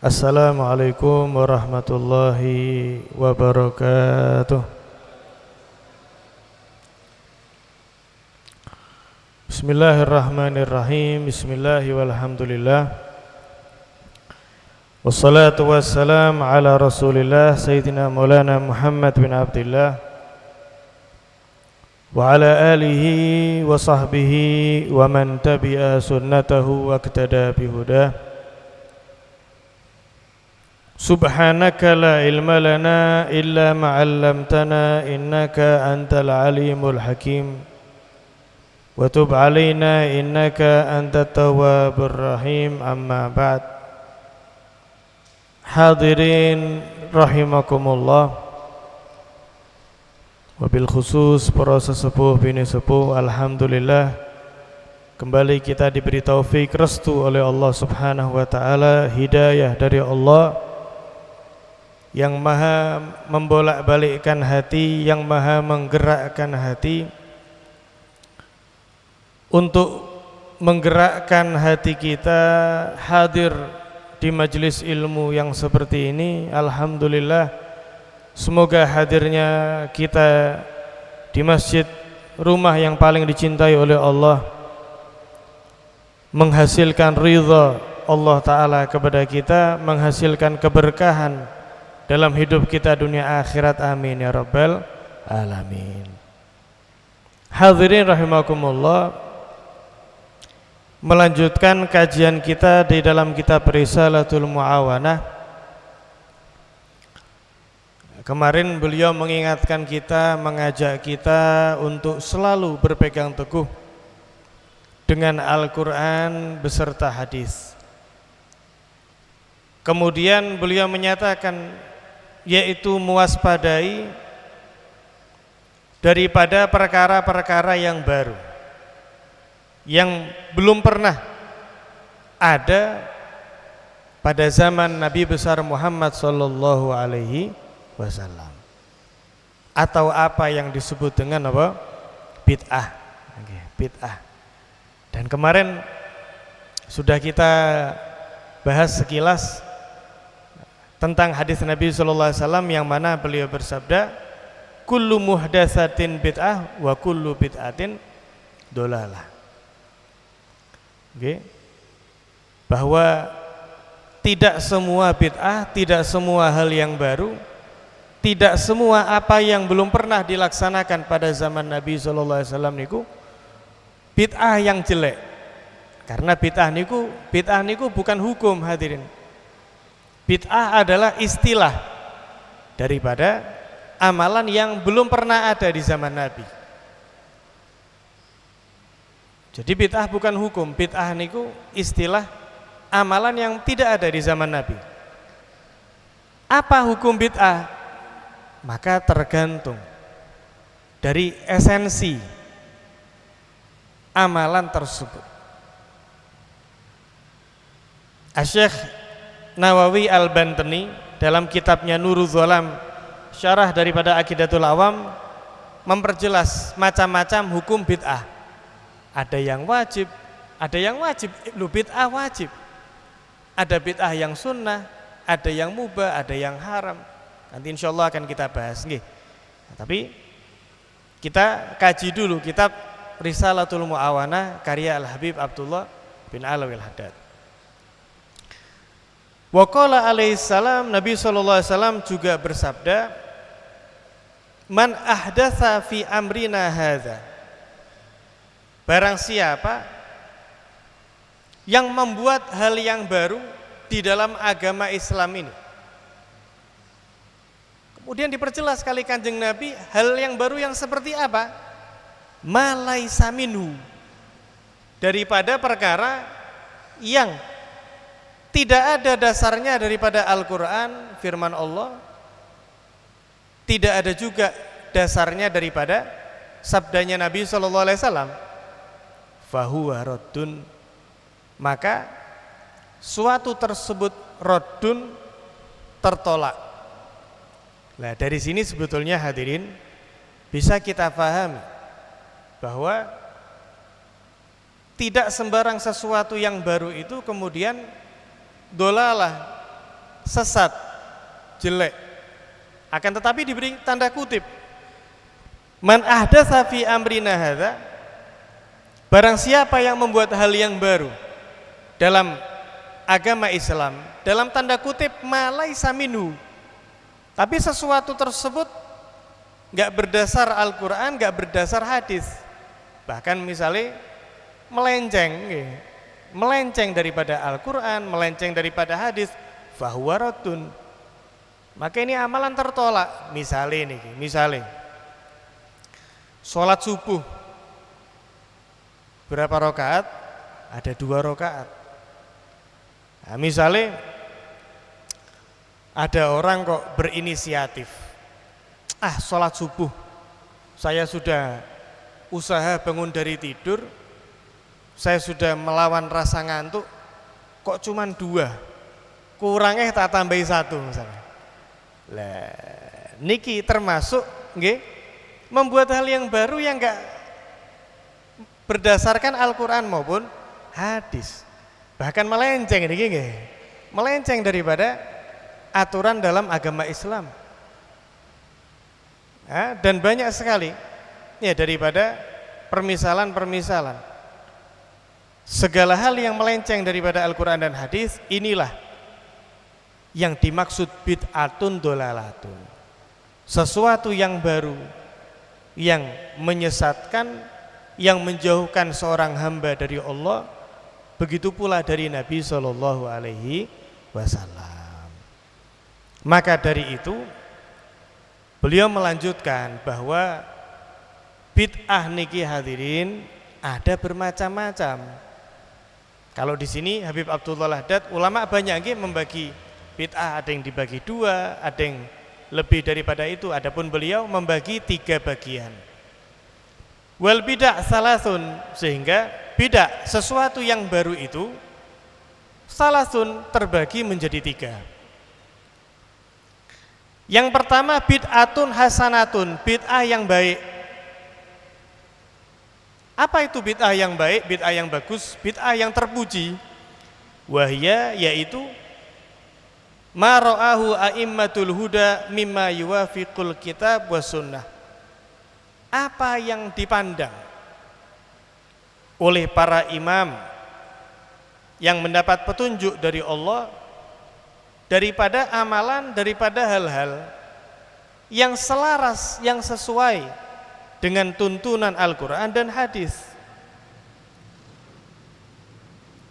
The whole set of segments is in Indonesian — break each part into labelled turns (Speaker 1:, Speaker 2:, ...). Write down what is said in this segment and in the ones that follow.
Speaker 1: Assalamualaikum warahmatullahi wabarakatuh. Bismillahirrahmanirrahim. Bismillahi walhamdulillah. Wassalatu wassalam ala rasulillah Sayyidina Maulana Muhammad bin Abdullah wa ala alihi wa sahbihi wa man tabi'a sunnatahu wa iqtada bihudah. Subhanaka la ilma lana illa ma 'allamtana innaka antal alimul hakim wa tub 'alaina innaka antat tawwabur rahim. Amma ba'd. Hadirin rahimakumullah, wabil khusus para sesepuh bini sepuh, alhamdulillah kembali kita diberi taufik restu oleh Allah Subhanahu wa taala, hidayah dari Allah yang maha membolak-balikkan hati, yang maha menggerakkan hati, untuk menggerakkan hati kita hadir di majelis ilmu yang seperti ini. Alhamdulillah, semoga hadirnya kita di masjid, rumah yang paling dicintai oleh Allah, menghasilkan ridha Allah Ta'ala kepada kita, menghasilkan keberkahan dalam hidup kita dunia akhirat. Amin ya rabbal alamin. Hadirin rahimakumullah, melanjutkan kajian kita di dalam kitab Risalatul Mu'awanah. Kemarin beliau mengingatkan kita, mengajak kita untuk selalu berpegang teguh dengan Al-Quran beserta hadis. Kemudian beliau menyatakan, yaitu mewaspadai daripada perkara-perkara yang baru, yang belum pernah ada pada zaman Nabi besar Muhammad sallallahu alaihi wasallam, atau apa yang disebut dengan apa? Bid'ah. Bid'ah. Dan kemarin sudah kita bahas sekilas tentang hadis Nabi sallallahu alaihi wasallam yang mana beliau bersabda, kullu muhdatsatin bid'ah wa kullu bid'atin dolalah. Bahwa tidak semua bid'ah, tidak semua hal yang baru, tidak semua apa yang belum pernah dilaksanakan pada zaman Nabi sallallahu alaihi wasallam niku bid'ah yang jelek. Karena bid'ah niku bukan hukum, hadirin. Bid'ah adalah istilah daripada amalan yang belum pernah ada di zaman Nabi. Jadi bid'ah bukan hukum, bid'ah niku istilah amalan yang tidak ada di zaman Nabi. Apa hukum bid'ah? Maka tergantung dari esensi amalan tersebut. Asy-Syaikh Nawawi Al-Bantani dalam kitabnya Nurul Dzalam, syarah daripada Aqidatul Awam, memperjelas macam-macam hukum bid'ah. Ada yang wajib, bid'ah wajib. Ada bid'ah yang sunnah, ada yang mubah, ada yang haram. Nanti insyaallah akan kita bahas. Tapi kita kaji dulu kitab Risalatul Mu'awanah karya Al-Habib Abdullah bin Alawil Haddad. Waqala alaihissalam, Nabi SAW juga bersabda, man ahdatsa fi amrina hadza, barang siapa yang membuat hal yang baru di dalam agama Islam ini. Kemudian diperjelas kali Kanjeng Nabi, hal yang baru yang seperti apa? Ma laisa minhu, daripada perkara yang tidak ada dasarnya daripada Al-Quran, firman Allah, tidak ada juga dasarnya daripada sabdanya Nabi SAW, fahuwa raddun, maka suatu tersebut raddun, tertolak. Nah, dari sini sebetulnya hadirin bisa kita pahami bahwa tidak sembarang sesuatu yang baru itu kemudian dolalah, sesat, jelek. Akan tetapi diberi tanda kutip. Man ahdatsa fi amrina hadza, barang siapa yang membuat hal yang baru dalam agama Islam, dalam tanda kutip malaisa minhu, tapi sesuatu tersebut nggak berdasar Al-Quran, nggak berdasar hadis, bahkan misalnya melenceng daripada Al-Quran, melenceng daripada hadis, fahuwa raddun, maka ini amalan tertolak. Misalnya sholat subuh berapa rakaat? Ada 2 rakaat. Nah, misalnya ada orang kok berinisiatif, sholat subuh saya sudah usaha bangun dari tidur, saya sudah melawan rasa ngantuk, kok cuman 2, kurangnya tak tambahi 1 misalnya. Lah niki termasuk nggih membuat hal yang baru yang enggak berdasarkan Al-Quran maupun hadis, bahkan melenceng niki nggih, melenceng daripada aturan dalam agama Islam. Dan banyak sekali ya daripada permisalan-permisalan. Segala hal yang melenceng daripada Al-Quran dan hadis, inilah yang dimaksud bid'atun dolalatun, sesuatu yang baru, yang menyesatkan, yang menjauhkan seorang hamba dari Allah, begitu pula dari Nabi Shallallahu Alaihi Wasallam. Maka dari itu beliau melanjutkan bahwa bid'ah niki hadirin ada bermacam-macam. Kalau di sini Habib Abdullah Haddad, ulama banyak membagi bid'ah, ada yang dibagi 2, ada yang lebih daripada itu. Adapun beliau membagi 3 bagian. Wal bid'ah salasun, sehingga bid'ah sesuatu yang baru itu salasun terbagi menjadi 3. Yang pertama bid'atun hasanatun, bid'ah yang baik. Apa itu bid'ah yang baik, bid'ah yang bagus, bid'ah yang terpuji? Wahya, yaitu ma ra'ahu a'immatul huda mimma yuwafiqul kitab was sunnah. Apa yang dipandang oleh para imam yang mendapat petunjuk dari Allah daripada amalan, daripada hal-hal yang selaras, yang sesuai dengan tuntunan Al-Quran dan hadis.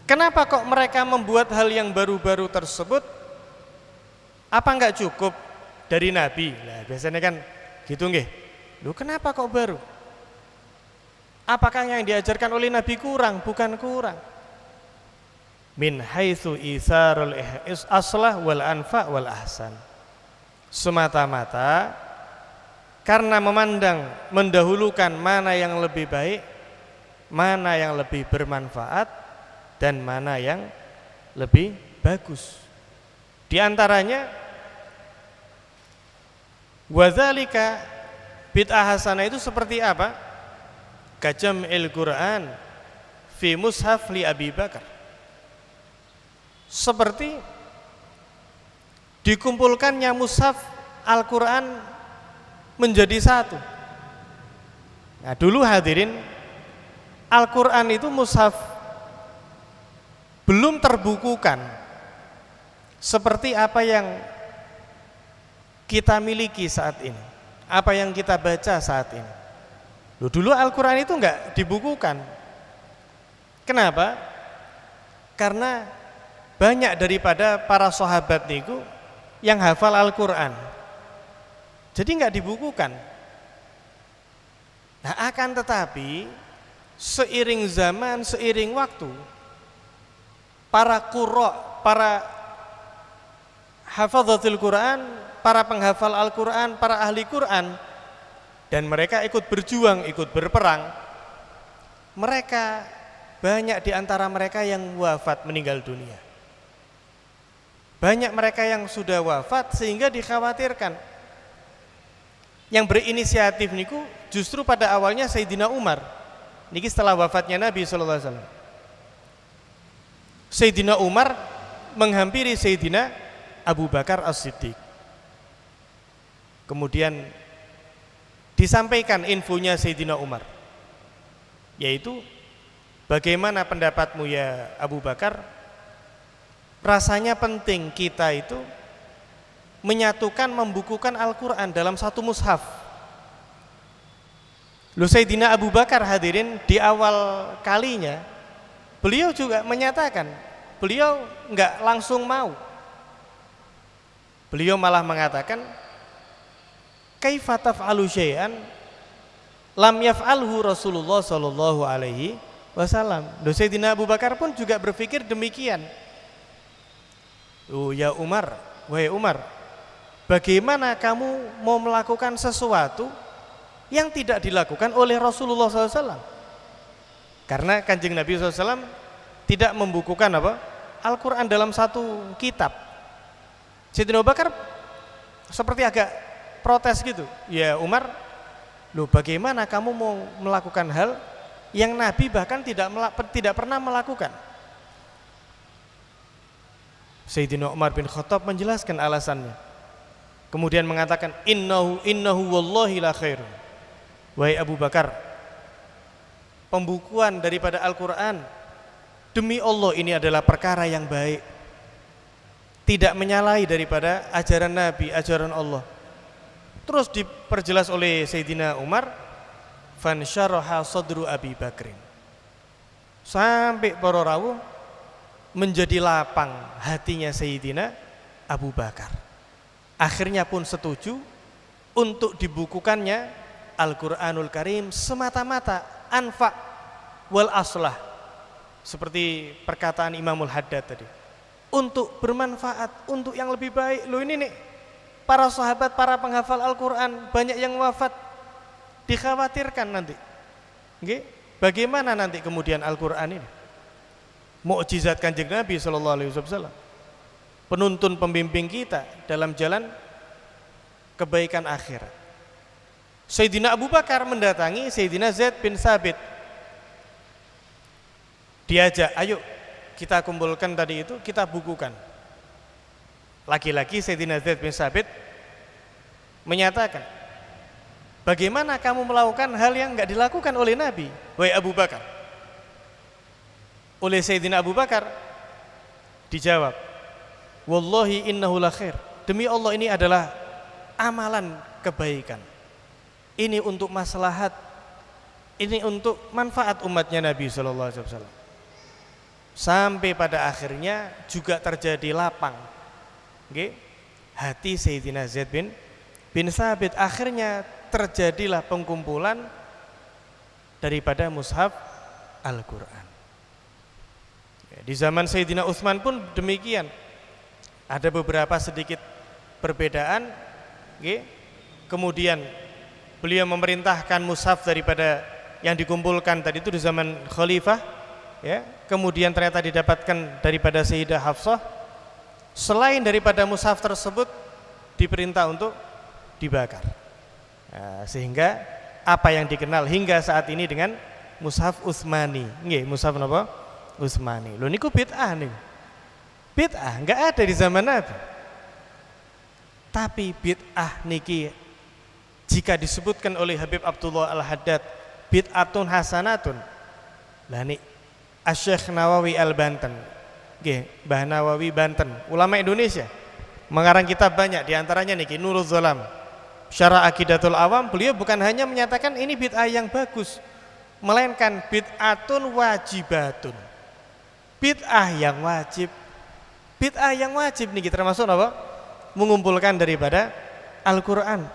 Speaker 1: Kenapa kok mereka membuat hal yang baru-baru tersebut? Apa enggak cukup dari Nabi? Nah, biasanya kan gitu nggih. Loh, kenapa kok baru? Apakah yang diajarkan oleh Nabi kurang? Bukan kurang. Min haitsu isarul aslah wal anfa wal ahsan, semata-mata karena memandang, mendahulukan mana yang lebih baik, mana yang lebih bermanfaat, dan mana yang lebih bagus. Di antaranya wadzalika, bid'ah hasanah itu seperti apa? Kajam'il Qur'an fi mushaf li Abi Bakar, seperti dikumpulkannya mushaf Al-Quran menjadi satu. Nah, dulu hadirin, Al-Quran itu mushaf belum terbukukan seperti apa yang kita miliki saat ini, apa yang kita baca saat ini. Dulu Al-Quran itu enggak dibukukan. Kenapa? Karena banyak daripada para sahabat niku yang hafal Al-Quran, jadi enggak dibukukan. Nah, akan tetapi seiring zaman, seiring waktu, para qurra, para hafadzatul Quran, para penghafal Al-Quran, para ahli Quran, dan mereka ikut berjuang, ikut berperang, mereka banyak di antara mereka yang wafat, meninggal dunia. Banyak mereka yang sudah wafat sehingga dikhawatirkan. Yang berinisiatif niku justru pada awalnya Sayyidina Umar. Niki setelah wafatnya Nabi sallallahu alaihi wasallam. Sayyidina Umar menghampiri Sayyidina Abu Bakar As-Siddiq. Kemudian disampaikan infonya Sayyidina Umar, yaitu bagaimana pendapatmu ya Abu Bakar, rasanya penting kita itu menyatukan, membukukan Al-Quran dalam satu mushaf. Sayyidina Abu Bakar hadirin di awal kalinya beliau juga menyatakan, beliau enggak langsung mau. Beliau malah mengatakan, kaifa taf'alu syai'an lam yaf'alhu Rasulullah sallallahu alaihi wasallam. Sayyidina Abu Bakar pun juga berpikir demikian. Ya Umar, wahai Umar, bagaimana kamu mau melakukan sesuatu yang tidak dilakukan oleh Rasulullah SAW? Karena Kanjeng Nabi SAW tidak membukukan Al-Quran dalam satu kitab. Sayyidina Abu Bakar seperti agak protes gitu. Ya Umar, bagaimana kamu mau melakukan hal yang Nabi bahkan tidak pernah melakukan? Sayyidina Umar bin Khattab menjelaskan alasannya. Kemudian mengatakan, innahu wallahi la khairun. Wahai Abu Bakar, pembukuan daripada Al-Quran, demi Allah ini adalah perkara yang baik, tidak menyalahi daripada ajaran Nabi, ajaran Allah. Terus diperjelas oleh Sayyidina Umar, fansyaraha sadru Abi Bakrin, sampai para rawuh menjadi lapang hatinya Sayyidina Abu Bakar. Akhirnya pun setuju untuk dibukukannya Al-Quranul Karim semata-mata anfa wal aslah, seperti perkataan Imamul Haddad tadi, untuk bermanfaat, untuk yang lebih baik. Ini nih, para sahabat, para penghafal Al-Quran banyak yang wafat, dikhawatirkan nanti bagaimana nanti kemudian Al-Quran ini, mukjizat Kanjeng Nabi sallallahu alaihi wasallam, penuntun pembimbing kita dalam jalan kebaikan akhirat. Sayyidina Abu Bakar mendatangi Sayyidina Zaid bin Sabit, diajak, ayo kita kumpulkan tadi itu, kita bukukan. Laki-laki Sayyidina Zaid bin Sabit menyatakan, bagaimana kamu melakukan hal yang enggak dilakukan oleh Nabi, wahai Abu Bakar? Oleh Sayyidina Abu Bakar dijawab, wallahi innahu la khair, demi Allah ini adalah amalan kebaikan, ini untuk maslahat, ini untuk manfaat umatnya Nabi sallallahu alaihi wasallam. Sampai pada akhirnya juga terjadi lapang hati Sayyidina Zaid bin Sabit. Akhirnya terjadilah pengkumpulan daripada mushaf Al-Quran. Di zaman Sayyidina Utsman pun demikian. Ada beberapa sedikit perbedaan. Kemudian beliau memerintahkan mushaf daripada yang dikumpulkan tadi itu di zaman khalifah, kemudian ternyata didapatkan daripada Sayyidah Hafsah. Selain daripada mushaf tersebut diperintah untuk dibakar. Sehingga apa yang dikenal hingga saat ini dengan mushaf Utsmani, mushaf apa? Utsmani. Niku bid'ah nih. Bid'ah enggak ada di zaman Nabi. Tapi bid'ah niki jika disebutkan oleh Habib Abdullah Al-Haddad bid'atun hasanatun. Lah nik Asy-Syaikh Nawawi Al-Banten, Mbah Nawawi Banten, ulama Indonesia, mengarang kitab banyak, diantaranya niki Nurul Zolam, Syarah Aqidatul Awam. Beliau bukan hanya menyatakan ini bid'ah yang bagus, melainkan bid'atun wajibatun, bid'ah yang wajib. Bid'ah yang wajib nih termasuk apa? Mengumpulkan daripada Al-Quran,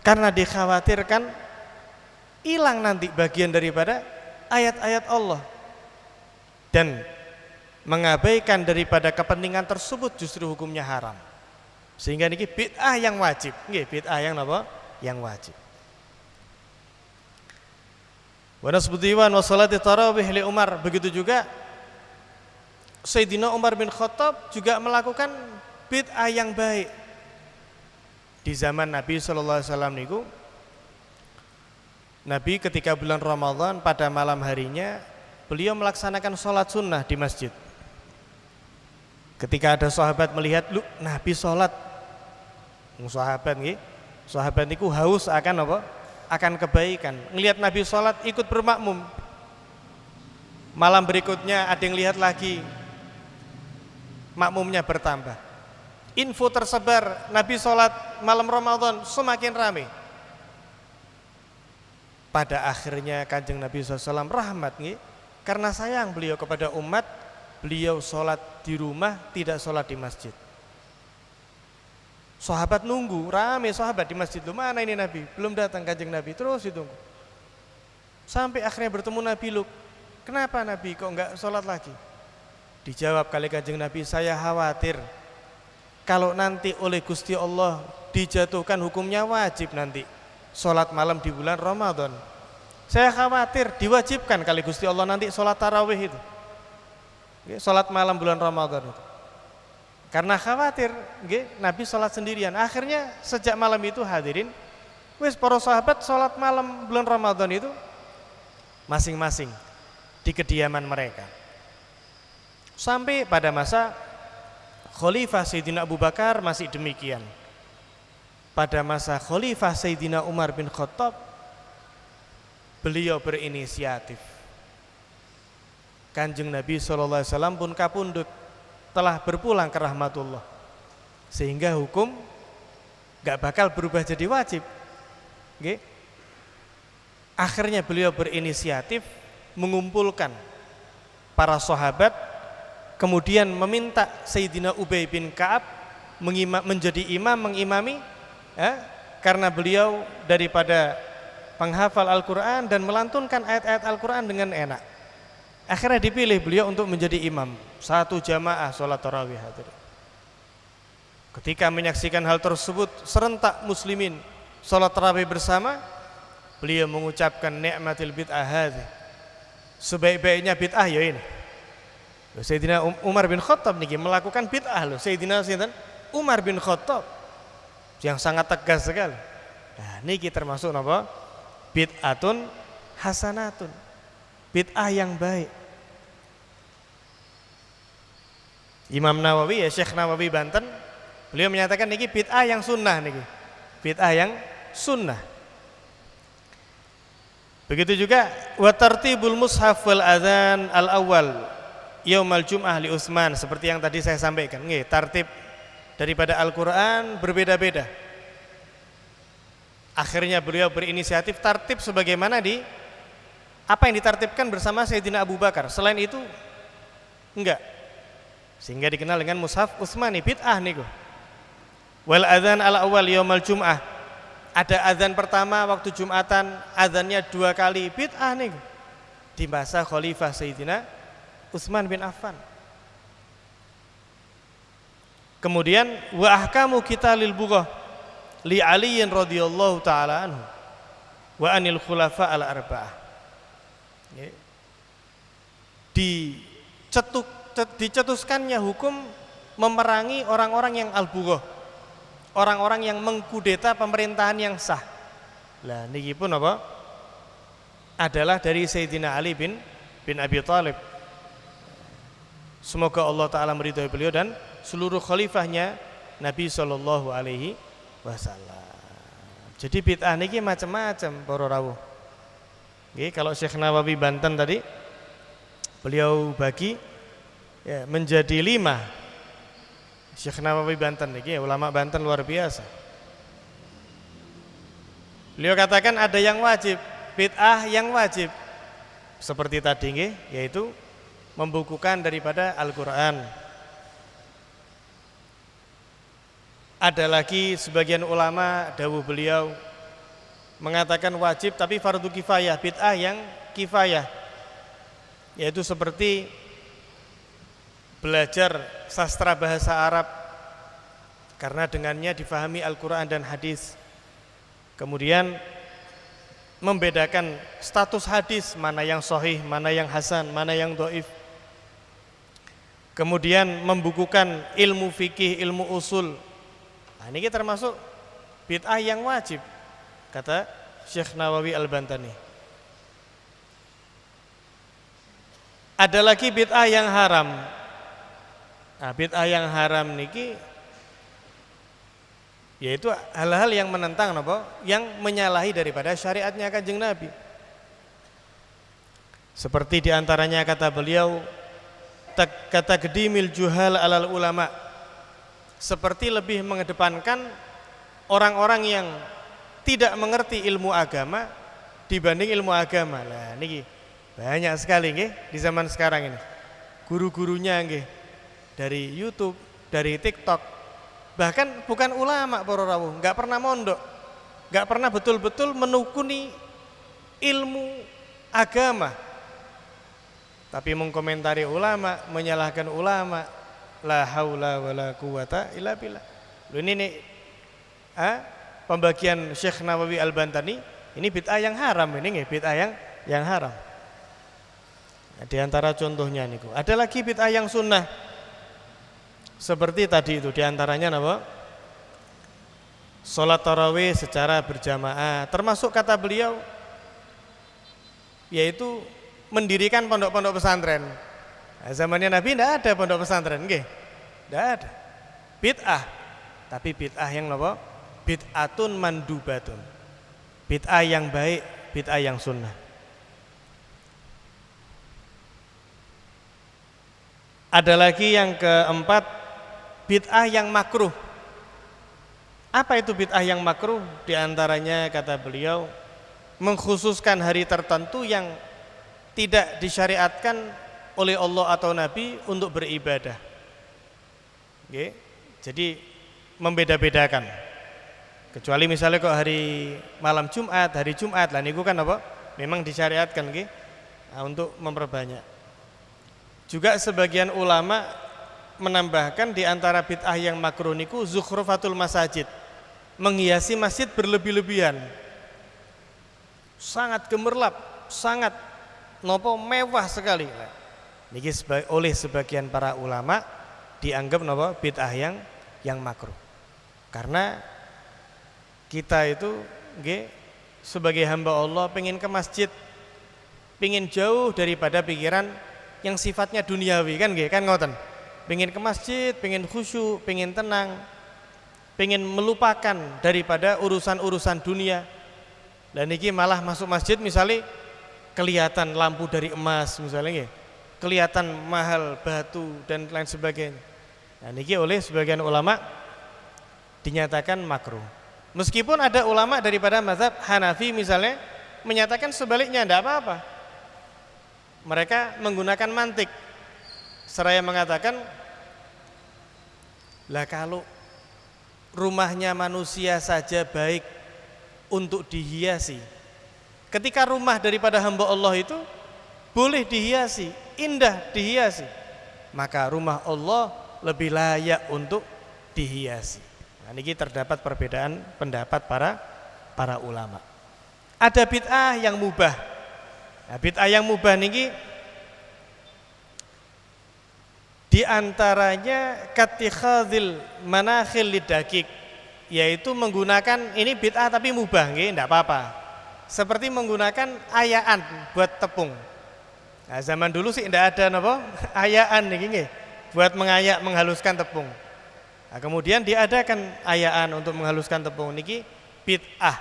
Speaker 1: karena dikhawatirkan hilang nanti bagian daripada ayat-ayat Allah, dan mengabaikan daripada kepentingan tersebut justru hukumnya haram. Sehingga ini bid'ah yang wajib, bid'ah yang apa? Yang wajib. Wa nasbudiwan wa salati tarawih li Umar. Begitu juga Sayyidina Umar bin Khattab juga melakukan bid'ah yang baik. Di zaman Nabi sallallahu alaihi wasallam niku, Nabi ketika bulan Ramadan pada malam harinya beliau melaksanakan sholat sunnah di masjid. Ketika ada sahabat melihat, lu Nabi sholat, sahabat nggih, sahabat niku haus akan apa? Akan kebaikan. Ngelihat Nabi sholat ikut bermakmum. Malam berikutnya ada yang lihat lagi, makmumnya bertambah. Info tersebar Nabi sholat malam Ramadan semakin ramai. Pada akhirnya Kanjeng Nabi SAW rahmat nih, karena sayang beliau kepada umat, beliau sholat di rumah, tidak sholat di masjid. Sahabat nunggu, ramai sahabat di masjid. Mana ini Nabi? Belum datang Kanjeng Nabi, terus ditunggu. Sampai akhirnya bertemu Nabi, lu kenapa Nabi kok enggak sholat lagi? Dijawab kali Kanjeng Nabi, saya khawatir kalau nanti oleh Gusti Allah dijatuhkan hukumnya wajib nanti sholat malam di bulan Ramadan. Saya khawatir diwajibkan kali Gusti Allah nanti sholat tarawih itu, sholat malam bulan Ramadan itu. Karena khawatir Nabi sholat sendirian. Akhirnya sejak malam itu hadirin, para sahabat sholat malam bulan Ramadan itu masing-masing di kediaman mereka. Sampai pada masa Khalifah Sayyidina Abu Bakar masih demikian. Pada masa Khalifah Sayyidina Umar bin Khattab, beliau berinisiatif. Kanjeng Nabi SAW pun kapundut, telah berpulang ke rahmatullah, sehingga hukum gak bakal berubah jadi wajib. Akhirnya beliau berinisiatif mengumpulkan para sahabat, kemudian meminta Sayyidina Ubay bin Ka'ab menjadi imam, mengimami, karena beliau daripada penghafal Al-Quran dan melantunkan ayat-ayat Al-Quran dengan enak. Akhirnya dipilih beliau untuk menjadi imam satu jamaah sholat tarawih. Ketika menyaksikan hal tersebut, serentak muslimin sholat tarawih bersama, beliau mengucapkan ni'matil bid'ah hadhi, sebaik-baiknya bid'ah ya ini. Sayyidina Umar bin Khattab niki melakukan bid'ah loh. Sayyidina Umar bin Khattab yang sangat tegas sekali. Nah, niki termasuk apa? Bid'atun hasanatun, bid'ah yang baik. Imam Nawawi, ya Syekh Nawawi Banten, beliau menyatakan niki bid'ah yang sunnah niki. Bid'ah yang sunnah. Begitu juga wa tartibul mushaf wal adzan al awal yaumal jum'ah li Utsman, seperti yang tadi saya sampaikan. Nggih, tartib daripada Al-Qur'an berbeda-beda. Akhirnya beliau berinisiatif tartib sebagaimana apa yang ditartibkan bersama Sayyidina Abu Bakar. Selain itu enggak. Sehingga dikenal dengan mushaf Utsmani, bid'ah niku. Wal adzan al awal yaumal jum'ah. Ada azan pertama waktu Jumatan, azannya 2 kali, bid'ah niku. Di masa Khalifah Sayyidina Utsman bin Affan. Kemudian wa ahkamu qitalil bughah li Ali radhiyallahu taala anhu wa anil khulafa al arba'ah. Dicetuskannya hukum memerangi orang-orang yang al-bughah, orang-orang yang mengkudeta pemerintahan yang sah. Lah niki pun apa? Adalah dari Sayyidina Ali bin Abi Thalib. Semoga Allah Ta'ala meridhai beliau dan seluruh khalifahnya Nabi Sallallahu Alaihi Wasallam. Jadi bid'ah niki macam-macam para rawuh. Kalau Syekh Nawawi Banten tadi beliau bagi menjadi 5. Syekh Nawawi Banten niki ulama Banten luar biasa. Beliau katakan ada yang wajib, bid'ah yang wajib. Seperti tadi yaitu membukukan daripada Al-Quran. Ada lagi sebagian ulama dawuh beliau mengatakan wajib tapi fardu kifayah, bid'ah yang kifayah, yaitu seperti belajar sastra bahasa Arab karena dengannya difahami Al-Quran dan hadis. Kemudian membedakan status hadis, mana yang sahih, mana yang hasan, mana yang dhaif. Kemudian membukukan ilmu fikih, ilmu usul. Nah, ini termasuk bid'ah yang wajib, kata Syekh Nawawi Al-Bantani. Ada lagi bid'ah yang haram. Nah, bid'ah yang haram niki yaitu hal-hal yang menentang apa? Yang menyalahi daripada syariatnya Kanjeng Nabi. Seperti diantaranya kata beliau, kata gedimil juhal alal ulama, seperti lebih mengedepankan orang-orang yang tidak mengerti ilmu agama dibanding ilmu agama. Lah niki banyak sekali nggih di zaman sekarang ini. Guru-gurunya nggih dari YouTube, dari TikTok. Bahkan bukan ulama para rawuh, enggak pernah mondok, enggak pernah betul-betul menekuni ilmu agama. Tapi mengkomentari ulama, menyalahkan ulama, la haula wala quwata illa billah. Ini nih pembagian Syekh Nawawi Al-Bantani, ini bid'ah yang haram ini nggih, bid'ah yang haram. Nah, di antara contohnya niku, ada lagi bid'ah yang sunnah. Seperti tadi itu diantaranya apa? Sholat tarawih secara berjamaah, termasuk kata beliau yaitu mendirikan pondok-pondok pesantren. Nah, zamannya Nabi tidak ada pondok pesantren, nggih, tidak ada. Bid'ah, tapi bid'ah yang apa? Bid'atun mandubatun, bid'ah yang baik, bid'ah yang sunnah. Ada lagi yang keempat, bid'ah yang makruh. Apa itu bid'ah yang makruh? Di antaranya kata beliau mengkhususkan hari tertentu yang tidak disyariatkan oleh Allah atau Nabi untuk beribadah. Oke. Jadi membeda-bedakan. Kecuali misalnya kok hari malam Jumat, hari Jumat lah niku kan apa? Memang disyariatkan nggih. Nah, untuk memperbanyak. Juga sebagian ulama menambahkan di antara bid'ah yang makruh niku zukhrufatul masajid, menghiasi masjid berlebih-lebihan, sangat gemerlap, sangat nopo mewah sekali. Niki oleh sebagian para ulama dianggap nopo bid'ah yang makruh. Karena kita itu nggih sebagai hamba Allah pengen ke masjid, pengen jauh daripada pikiran yang sifatnya duniawi kan nggih, kan ngoten. Pengen ke masjid, pengen khusyuk, pengen tenang, pengen melupakan daripada urusan-urusan dunia. Dan niki malah masuk masjid misalnya kelihatan lampu dari emas misalnya, kelihatan mahal batu dan lain sebagainya. Nah niki oleh sebagian ulama dinyatakan makruh. Meskipun ada ulama daripada mazhab Hanafi misalnya menyatakan sebaliknya, tidak apa-apa. Mereka menggunakan mantik, seraya mengatakan, lah kalau rumahnya manusia saja baik untuk dihiasi, ketika rumah daripada hamba Allah itu boleh dihiasi, indah dihiasi, maka rumah Allah lebih layak untuk dihiasi. Nah, ini terdapat perbedaan pendapat para ulama. Ada bid'ah yang mubah. Nah, bid'ah yang mubah niki di antaranya katikhadzil manakhil lidakik, yaitu menggunakan ini bid'ah tapi mubah nggih, enggak apa-apa. Seperti menggunakan ayaan buat tepung. Nah, zaman dulu sih enggak ada napa? Ayaan niki nggih, buat mengayak menghaluskan tepung. Nah, kemudian diadakan ayaan untuk menghaluskan tepung niki bid'ah.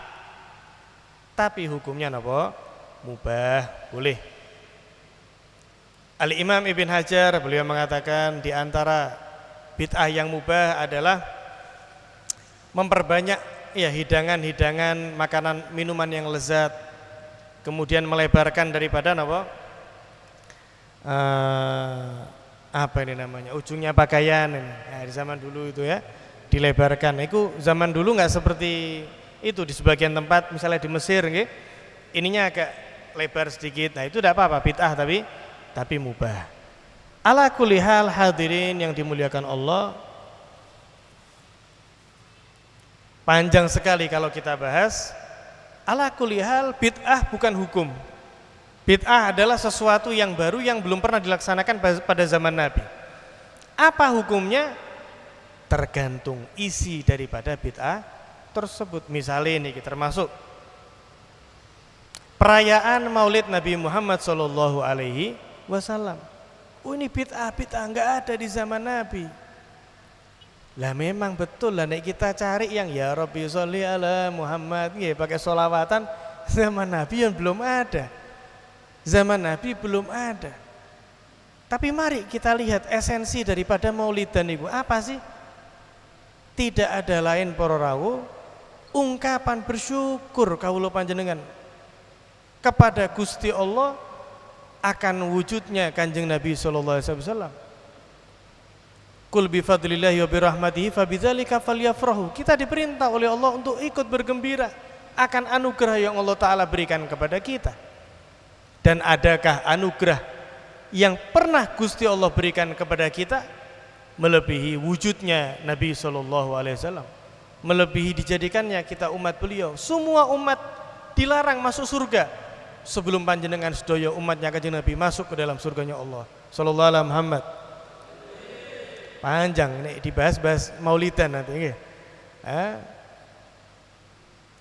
Speaker 1: Tapi hukumnya napa? Mubah, boleh. Al-Imam Ibn Hajar beliau mengatakan di antara bid'ah yang mubah adalah memperbanyak ya hidangan-hidangan, makanan, minuman yang lezat, kemudian melebarkan daripada apa ini namanya, ujungnya pakaian ini. Nah, di zaman dulu itu ya dilebarkan. Itu zaman dulu nggak seperti itu di sebagian tempat, misalnya di Mesir, gitu, ininya agak lebar sedikit. Nah itu tidak apa-apa, bid'ah tapi mubah. Ala kulli hal hadirin yang dimuliakan Allah, panjang sekali kalau kita bahas. Ala kulli hal bid'ah bukan hukum. Bid'ah adalah sesuatu yang baru yang belum pernah dilaksanakan pada zaman Nabi. Apa hukumnya? Tergantung isi daripada bid'ah tersebut. Misalnya ini termasuk perayaan Maulid Nabi Muhammad SAW. Oh ini bid'ah, enggak ada di zaman Nabi. Lah memang betul lah, nek kita cari yang ya Rabbi sholli ala Muhammad pakai sholawatan, zaman Nabi yang belum ada. Zaman Nabi belum ada. Tapi mari kita lihat esensi daripada maulidan itu apa sih? Tidak ada lain para rawuh, ungkapan bersyukur kawula panjenengan kepada Gusti Allah akan wujudnya Kanjeng Nabi sallallahu alaihi wasallam. Qul bi fadlillahi wa bi rahmatihi fabidzalika falyafrahu. Kita diperintah oleh Allah untuk ikut bergembira akan anugerah yang Allah taala berikan kepada kita. Dan adakah anugerah yang pernah Gusti Allah berikan kepada kita melebihi wujudnya Nabi sallallahu alaihi wasallam, melebihi dijadikannya kita umat beliau? Semua umat dilarang masuk surga sebelum panjenengan sedaya umatnya Kanjeng Nabi masuk ke dalam surganya Allah sallallahu alaihi Muhammad. Panjang nih dibahas-bahas maulidan nanti.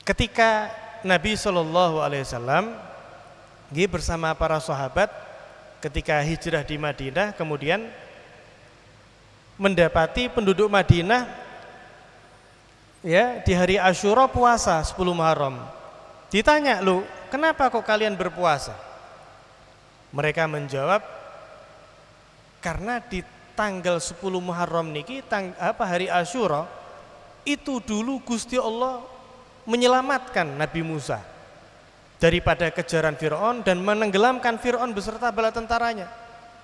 Speaker 1: Ketika Nabi sallallahu alaihi wasallam bersama para sahabat ketika hijrah di Madinah, kemudian mendapati penduduk Madinah di hari Asyura puasa 10 Muharram. Ditanya, "Lu, kenapa kok kalian berpuasa?" Mereka menjawab, "Karena di tanggal 10 Muharram niki hari Asyura itu dulu Gusti Allah menyelamatkan Nabi Musa daripada kejaran Fir'aun dan menenggelamkan Fir'aun beserta bala tentaranya.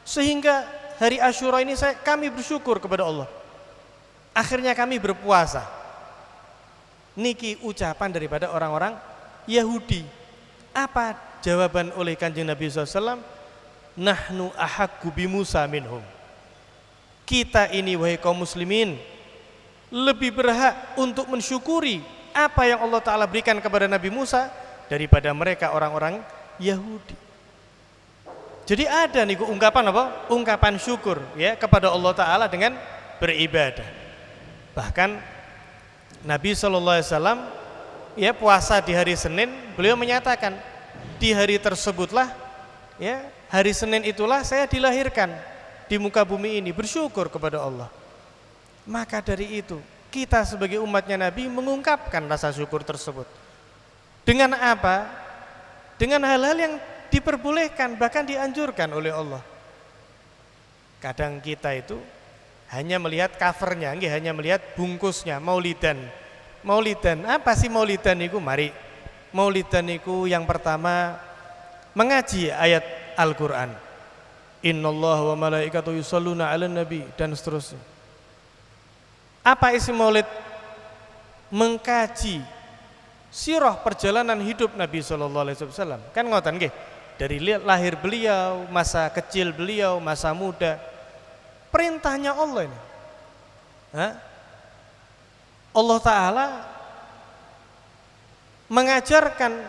Speaker 1: Sehingga hari Asyura ini kami bersyukur kepada Allah. Akhirnya kami berpuasa." Niki ucapan daripada orang-orang Yahudi. Apa jawaban oleh Kanjeng Nabi SAW? Nahnu ahaqqu bi Musa minhum. Kita ini wahai kaum muslimin lebih berhak untuk mensyukuri apa yang Allah Ta'ala berikan kepada Nabi Musa daripada mereka orang-orang Yahudi. Jadi ada nih ungkapan apa? Ungkapan syukur kepada Allah Ta'ala dengan beribadah. Bahkan Nabi SAW puasa di hari Senin, beliau menyatakan di hari tersebutlah hari Senin itulah saya dilahirkan di muka bumi ini, bersyukur kepada Allah. Maka dari itu kita sebagai umatnya Nabi mengungkapkan rasa syukur tersebut. Dengan apa? Dengan hal-hal yang diperbolehkan, bahkan dianjurkan oleh Allah. Kadang kita itu hanya melihat covernya, hanya melihat bungkusnya, maulidan. Maulidan, apa sih maulidan itu? Mari, maulidan itu yang pertama mengaji ayat Al-Quran. Innallaha wa malaikatahu yusholluna 'alan nabi, dan seterusnya. Apa isi maulid? Mengkaji sirah perjalanan hidup Nabi sallallahu alaihi wasallam. Kan ngoten nggih, dari lahir beliau, masa kecil beliau, masa muda. Perintahnya Allah ini. Allah Ta'ala mengajarkan,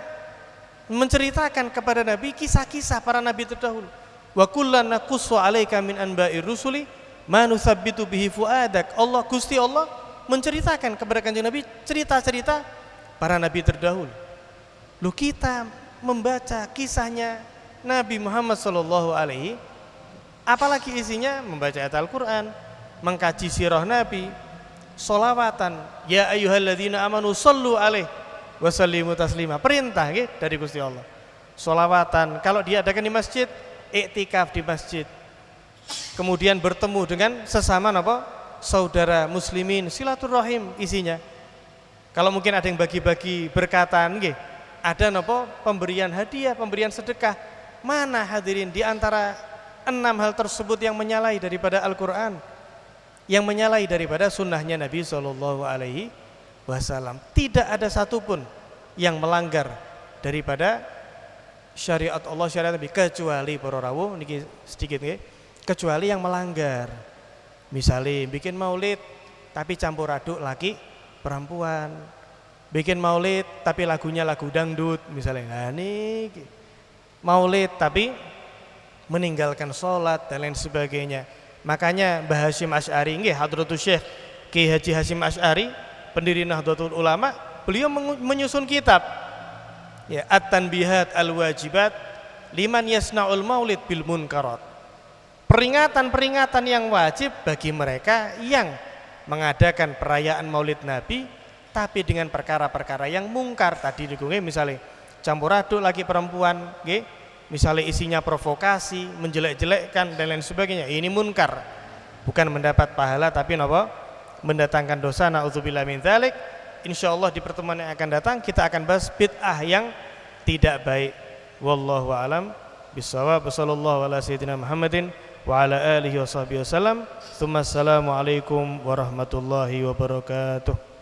Speaker 1: menceritakan kepada Nabi kisah-kisah para Nabi terdahulu. Wa kullan naqussu 'alaika min anba'ir rusuli ma nusabbitu bihi fuadak. Gusti Allah menceritakan kepada Kanjeng Nabi cerita-cerita para Nabi terdahulu. Kita membaca kisahnya Nabi Muhammad sallallahu alaihi, apalagi isinya membaca ayat Al-Quran, mengkaji sirah Nabi, sholawatan, ya ayyuhalladzina amanu shollu alaihi wa sallimu taslima. Perintah dari Gusti Allah. Sholawatan, kalau diadakan di masjid, iktikaf di masjid. Kemudian bertemu dengan sesama saudara muslimin, silaturahim isinya. Kalau mungkin ada yang bagi-bagi berkatan, ada pemberian hadiah, pemberian sedekah. Mana hadirin di antara 6 hal tersebut yang menyalahi daripada Al-Quran, yang menyalahi daripada sunnahnya Nabi Sallallahu Alaihi Wasallam? Tidak ada satupun yang melanggar daripada syariat Allah, syariat Nabi, kecuali para rawuh niki sedikit kecuali yang melanggar. Misalnya bikin maulid tapi campur aduk laki perempuan, bikin maulid tapi lagunya lagu dangdut misalnya. Nah niki maulid tapi meninggalkan sholat dan lain sebagainya. Makanya Mbah Hasyim Asy'ari Hadratus Syekh Ki Haji Hasyim Asy'ari, pendiri Nahdlatul Ulama, beliau menyusun kitab At-Tanbihat Al-Wajibat Liman Yasna'ul Maulid Bil Munkarat. peringatan-peringatan yang wajib bagi mereka yang mengadakan perayaan Maulid Nabi tapi dengan perkara-perkara yang mungkar tadi misalnya campur aduk laki perempuan, misalnya isinya provokasi, menjelek-jelekkan dan lain sebagainya. Ini munkar, bukan mendapat pahala tapi mendatangkan dosa. Na'udzubillah min dzalik. Insyaallah di pertemuan yang akan datang kita akan bahas bid'ah yang tidak baik. Wallahu a'lam bishawab. Wassallallahu ala sayyidina Muhammadin wa ala alihi washabihi wasallam. Assalamualaikum warahmatullahi wabarakatuh.